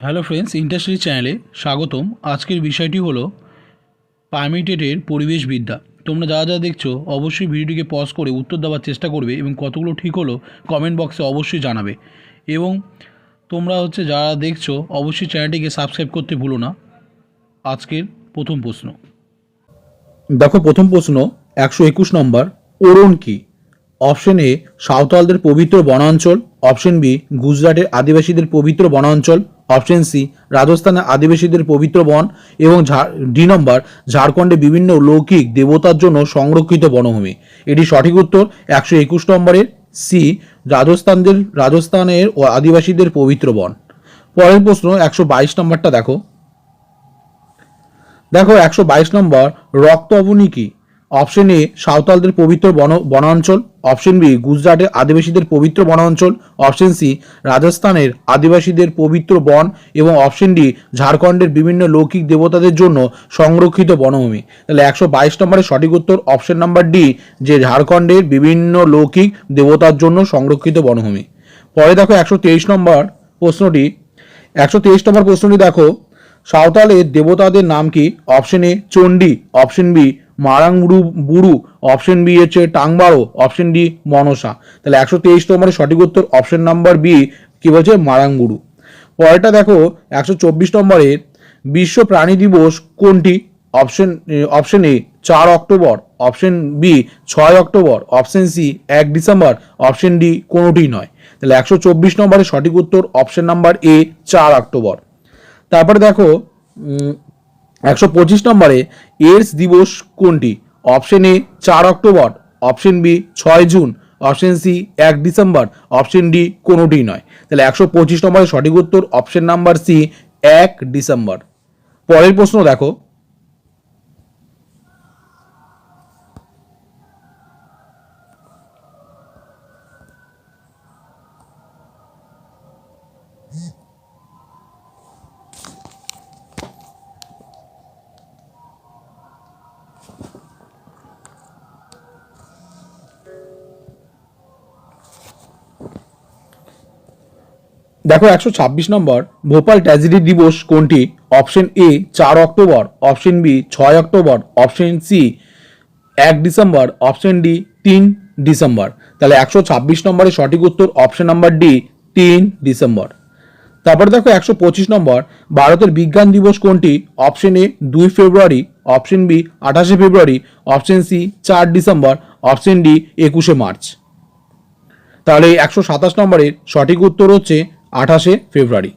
Hello friends, industry চ্যানেলে স্বাগতম। আজকের বিষয়টি হলো পারমিটেডের পরিবেশবিদ্যা। তোমরা যা যা দেখছো অবশ্যই ভিডিওটিকে পজ করে উত্তর দেওয়ার চেষ্টা করবে এবং কতগুলো ঠিক হলো কমেন্ট বক্সে অবশ্যই জানাবে। এবং তোমরা যারা দেখছো অবশ্যই চ্যানেলটিকে সাবস্ক্রাইব করতে ভুলো না। আজকের প্রথম প্রশ্ন দেখো, প্রথম প্রশ্ন 121 নম্বর। ওরন কি? অপশন এ সাঁওতালদের পবিত্র বনাঞ্চল, অপশন বি গুজরাটের আদিবাসীদের পবিত্র বনাঞ্চল, অপশন সি রাজস্থানের আদিবাসীদের পবিত্র বন এবং ডি নম্বর ঝাড়খণ্ডে বিভিন্ন লৌকিক দেবতার জন্য সংরক্ষিত বনভূমি। এটি সঠিক উত্তর 121 নম্বরের সি, রাজস্থানের ও আদিবাসীদের পবিত্র বন। পরের প্রশ্ন 122 নম্বরটা দেখো। 122 নম্বর রক্তবনী কি? অপশন এ সাঁওতালদের পবিত্র বনাঞ্চল, অপশন বি গুজরাটের আদিবাসীদের পবিত্র বনাঞ্চল, অপশন সি রাজস্থানের আদিবাসীদের পবিত্র বন এবং অপশন ডি ঝাড়খণ্ডের বিভিন্ন লৌকিক দেবতাদের জন্য সংরক্ষিত বনভূমি। তাহলে 122 নম্বরের সঠিক উত্তর অপশন নাম্বার ডি, যে ঝাড়খণ্ডের বিভিন্ন লৌকিক দেবতার জন্য সংরক্ষিত বনভূমি। পরে দেখো 123 নম্বর প্রশ্নটি। 123 নম্বর প্রশ্নটি দেখো, সাঁওতালের দেবতাদের নাম কি? Option A Chandi, option B Marangburu বুড়ু, অপশন বি হচ্ছে টাংবারো, অপশন ডি মনসা। তাহলে 123 নম্বরের সঠিক উত্তর অপশন নাম্বার বি, কি বলছে মারাংবুড়ু। পরেরটা দেখো 124 নম্বরের বিশ্ব প্রাণী দিবস কোনটি? Option A 4 October, option B 6 October, option C 1 December, option D কোনোটি নয়। তাহলে 124 নম্বরের সঠিক উত্তর অপশন নাম্বার এ 4 অক্টোবর। তারপরে দেখো 125 নম্বরে এইডস দিবস কোনটি? Option A 4 October, option B 6 June, option C 1 December, option D কোনোটি নয়। তাহলে 125 নম্বরের সঠিক উত্তর অপশন নাম্বার সি 1 ডিসেম্বর। পরের প্রশ্ন দেখো। দেখো 126 নম্বর ভোপাল ট্র্যাজেডি দিবস কোনটি? Option A 4 October, option B 6 October, option C 1 December, option D 3 December. তাহলে 126 নম্বরের সঠিক উত্তর অপশন নাম্বার ডি 3 ডিসেম্বর। তারপরে দেখো 125 নম্বর ভারতের বিজ্ঞান দিবস কোনটি? Option A 2 February, option B 28 February, option C 4 December, option D 21 March. তাহলে 127 নম্বরের সঠিক উত্তর হচ্ছে 28 ফেব্রুয়ারি।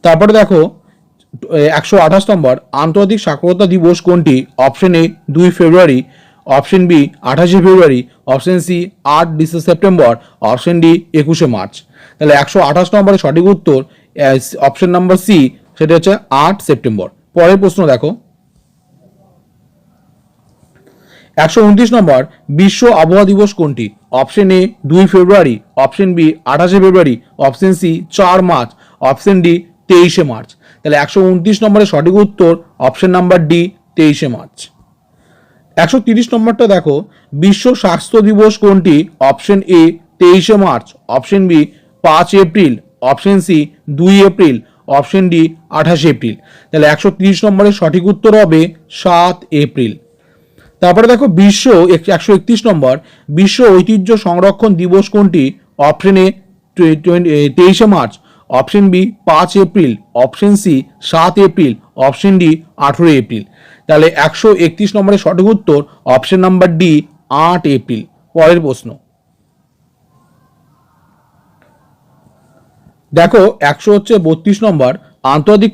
তারপরে দেখো 128 নম্বর আন্তর্জাতিক সাক্ষরতা দিবস কোনটি? Option A 2 February, option B 28 February, option C 8 September, option D 21 March. তাহলে 128 নম্বরের সঠিক উত্তর অপশন নাম্বার সি, সেটা হচ্ছে 8 সেপ্টেম্বর। পরের প্রশ্ন দেখো 129 নম্বর বিশ্ব আবহাওয়া দিবস কোনটি? Option A 2 February, option B 28 February, option C 4 March, option D 23 March. তাহলে 129 নম্বরের সঠিক উত্তর অপশন নাম্বার ডি 23 মার্চ। 130 নম্বরটা দেখো, বিশ্ব স্বাস্থ্য দিবস কোনটি? Option A 23 March, option B 5 April, option C 2 April, option D 28 April. তাহলে 130 নম্বরের সঠিক উত্তর হবে 7 এপ্রিল। তারপরে দেখো 131 নম্বর বিশ্ব ঐতিহ্য সংরক্ষণ দিবস কোনটি? Option A 23 March, option B 5 April, option C 7 April, option D 18 April. তাহলে 131 নম্বরের সঠিক উত্তর অপশন নাম্বার ডি 8 এপ্রিল। পরের প্রশ্ন দেখো 132 নম্বর আন্তর্জাতিক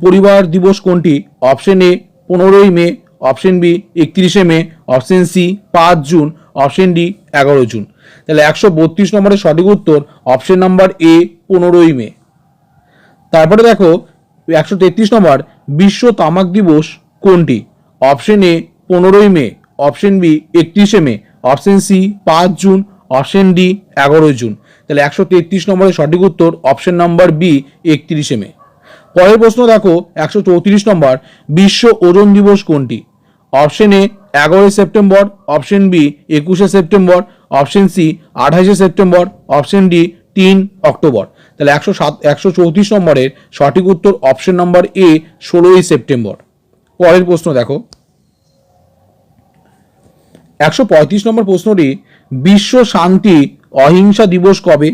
পরিবার দিবস কোনটি? Option A 15 May, option B 31 May, option C 5 June, option D 11 June. তাহলে 132 নম্বরের সঠিক উত্তর অপশন নাম্বার এ 15 মে। তারপরে দেখো 133 নম্বর বিশ্ব তামাক দিবস কোনটি? Option A 15 May, option B 31 May, option C 5 June, option D 11 June. তাহলে 133 নম্বরের সঠিক উত্তর অপশন নাম্বার বি 31 মে। পরের প্রশ্ন দেখো 134 নম্বর বিশ্ব ওজন দিবস কোনটি? Option A 11 September, option B 21 September, option C 28 September, option D 3 October. তাহলে 134 নম্বরের সঠিক উত্তর অপশন নাম্বার এ 16ই সেপ্টেম্বর। পরের প্রশ্ন দেখো 135 নম্বর প্রশ্নটি, বিশ্ব শান্তি অহিংসা দিবস কবে?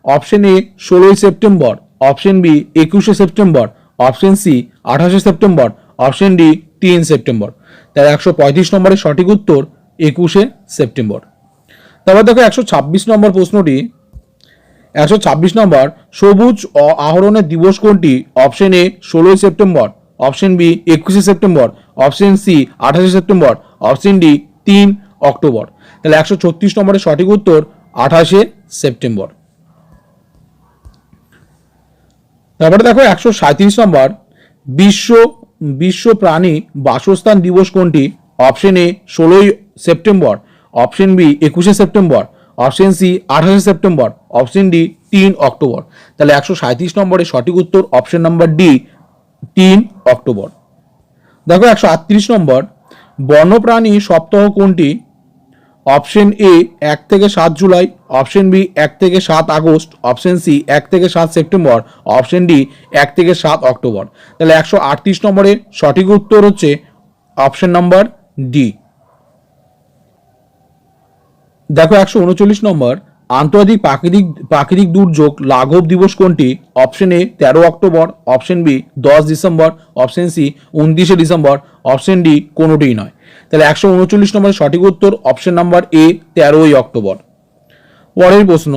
অপশন এ 16ই সেপ্টেম্বর, অপশন বি 21শে সেপ্টেম্বর, অপশন সি 28শে সেপ্টেম্বর, অপশন ডি 3 সেপ্টেম্বর। তাহলে 135 নম্বরের সঠিক উত্তর 21শে সেপ্টেম্বর। তারপর দেখো 126 নম্বর প্রশ্নটি, 126 নম্বর, সবুজ আহরণের দিবস কোনটি? অপশন এ 16ই সেপ্টেম্বর, অপশন বি 21শে সেপ্টেম্বর, অপশন সি 28শে সেপ্টেম্বর, অপশন ডি 3 অক্টোবর। তাহলে 136 নম্বরের সঠিক উত্তর 28শে সেপ্টেম্বর। তারপরে দেখো 137 নম্বর, বিশ্ব বিশ্ব প্রাণী বাসস্থান দিবস কোনটি? অপশন এ 16ই সেপ্টেম্বর, অপশন বি 21শে সেপ্টেম্বর, অপশন সি 28শে সেপ্টেম্বর, অপশন ডি 3 অক্টোবর। তাহলে 137 নম্বরের সঠিক উত্তর অপশন নাম্বার ডি 3 অক্টোবর। দেখো 138 নম্বর, বন্যপ্রাণী সপ্তাহ কোনটি? অপশন এ 1 থেকে 7 জুলাই, অপশন বি 1 থেকে 7 আগস্ট, অপশন সি 1 থেকে 7 সেপ্টেম্বর, অপশন ডি 1 থেকে 7 অক্টোবর। তাহলে 138 নম্বরের সঠিক উত্তর হচ্ছে অপশন নাম্বার ডি। দেখো 139 নম্বর, আন্তর্জাতিক প্রাকৃতিক দুর্যোগ লাঘব দিবস কোনটি? Option A 13 October, option B 10 December, option C 29শে ডিসেম্বর, অপশন ডি কোনোটিই নয়। তাহলে 139 নম্বরের সঠিক উত্তর অপশন নাম্বার এ 13ই অক্টোবর। পরের প্রশ্ন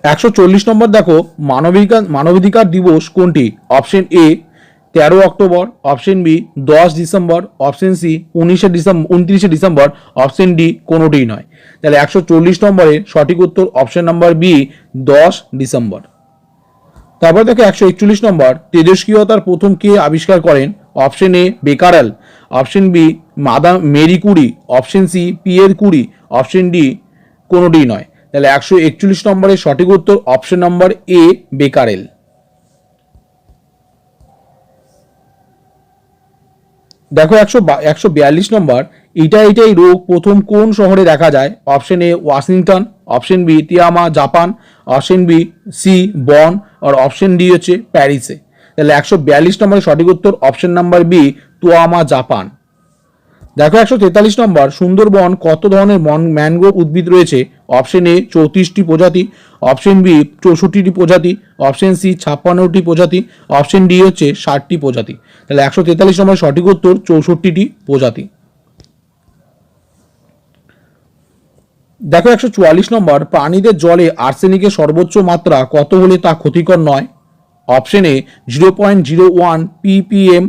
140 নম্বর, দেখো মানবাধিকার দিবস কোনটি? Option A 13 October, option B 10 December, option C 29শে ডিসেম্বর, অপশন ডি কোনোটিই নয়। তাহলে 140 নম্বরের সঠিক উত্তর অপশন নাম্বার বি 10 ডিসেম্বর। তারপর দেখো 141 নম্বর, তেজস্ক্রিয়তার প্রথম কে আবিষ্কার করেন? Option A Becquerel, option B madame Marie Curie, option C Pierre Curie, option D কোনোটিই নয়। তাহলে 141 নম্বরের সঠিক উত্তর অপশন নাম্বার এ বেকারেল। দেখো 142 নম্বর, এটাই রোগ প্রথম কোন শহরে দেখা যায়? Option A Washington, option B তিয়ামা Japan, option B C Bonn, আর অপশন ডি হচ্ছে প্যারিসে। তাহলে 142 নম্বরের সঠিক উত্তর option number B Toyama Japan. দেখো 143 নম্বর, সুন্দরবন কত ধরনের ম্যানগ্রোভ উদ্ভিদ রয়েছে? অপশন এ 34টি প্রজাতি, অপশন বি 64টি প্রজাতি, অপশন সি 56টি প্রজাতি, অপশন ডি হচ্ছে 60টি প্রজাতি। তাহলে 143 নম্বর সঠিক উত্তর 64টি প্রজাতি। দেখো 144 নম্বর, প্রাণীদের জলে আর্সেনিকের সর্বোচ্চ মাত্রা কত হলে তা ক্ষতিকর নয়? Option A 0.01 ppm,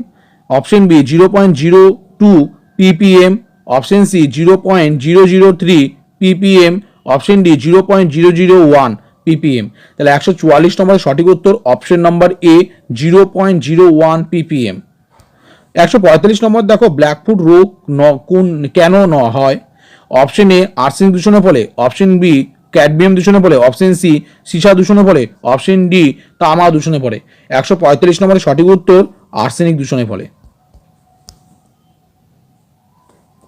option B 0.02 ppm, option C 0.003 ppm, option D 0.001 ppm। তাহলে 144 নম্বরের সঠিক উত্তর অপশন নাম্বার এ 0.01 ppm। 145 নম্বর, দেখো ব্ল্যাকফুট রোগ কেন হয়? অপশন এ আর্সেনিক দূষণের ফলে, অপশন বি ক্যাডমিয়াম দূষণের ফলে, অপশন সি সীসা দূষণের ফলে, অপশন ডি তামা দূষণের ফলে। 145 নম্বরের সঠিক উত্তর আর্সেনিক দূষণের ফলে।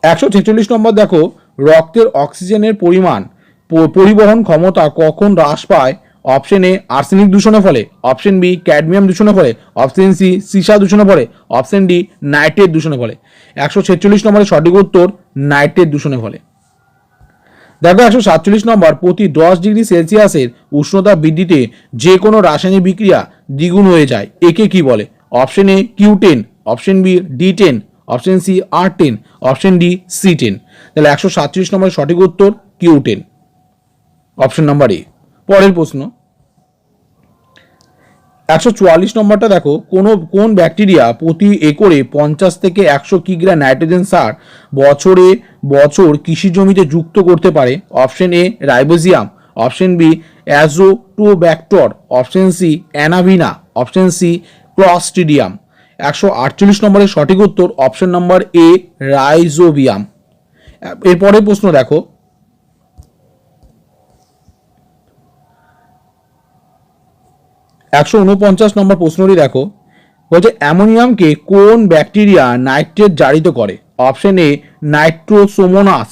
146 নম্বর, দেখো রক্তের অক্সিজেনের পরিবহন ক্ষমতা কখন হ্রাস পায়? অপশন এ আর্সেনিক দূষণের ফলে, অপশন বি ক্যাডমিয়াম দূষণের ফলে, অপশন সি সীসা দূষণের ফলে, অপশন ডি নাইট্রেট দূষণের ফলে। 146 নম্বরের সঠিক উত্তর নাইট্রেট দূষণের ফলে। দেখো 147 নম্বর, প্রতি 10 ডিগ্রি সেলসিয়াসের উষ্ণতা বৃদ্ধিতে যে কোনো রাসায়নিক বিক্রিয়া দ্বিগুণ হয়ে যায়, একে কি বলে? Option A Q10, option B D10, option C R10, option D C10। তাহলে 147 নম্বরের সঠিক উত্তর Q10, অপশন নাম্বার এ। পরের প্রশ্ন 144 নম্বরটা, দেখো কোন ব্যাকটেরিয়া প্রতি একরে 50 থেকে 100 কিগ্রা নাইট্রোজেন সার বছর কৃষি জমিতে যুক্ত করতে পারে? Option A Rhizobium, option B Azotobacter, option C অ্যানাভিনা, অপশন সি ক্লস্ট্রিডিয়াম। 148 নম্বরের সঠিক উত্তর অপশন নাম্বার এ রাইজোবিয়াম। এরপরের প্রশ্ন দেখো 149 নম্বর প্রশ্নটি দেখো, বলছে অ্যামোনিয়ামকে কোন ব্যাকটেরিয়া নাইট্রেট জারিত করে? Option A Nitrosomonas,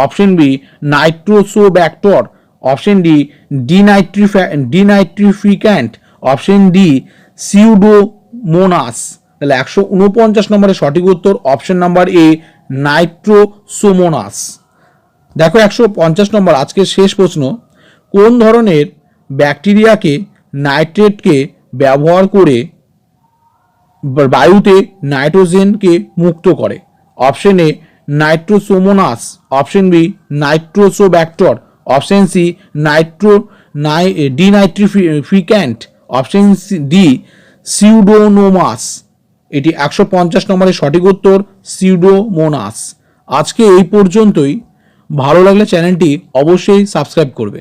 option B Nitrosobacter, option D denitrificant, option D Pseudomonas. তাহলে 149 নম্বরের সঠিক উত্তর অপশন নাম্বার এ নাইট্রোসোমোনাস। দেখো 150 নম্বর আজকের শেষ প্রশ্ন, কোন ধরনের ব্যাকটেরিয়াকে নাইট্রেটকে ব্যবহার করে বায়ুতে নাইট্রোজেনকে মুক্ত করে? Option A Nitrosomonas, option B Nitrosobacter, option C denitrificant, option D Pseudomonas. এটি 150 নম্বরের সঠিক উত্তর সিউডোমোনাস। আজকে এই পর্যন্তই। ভালো লাগলে চ্যানেলটি অবশ্যই সাবস্ক্রাইব করবে।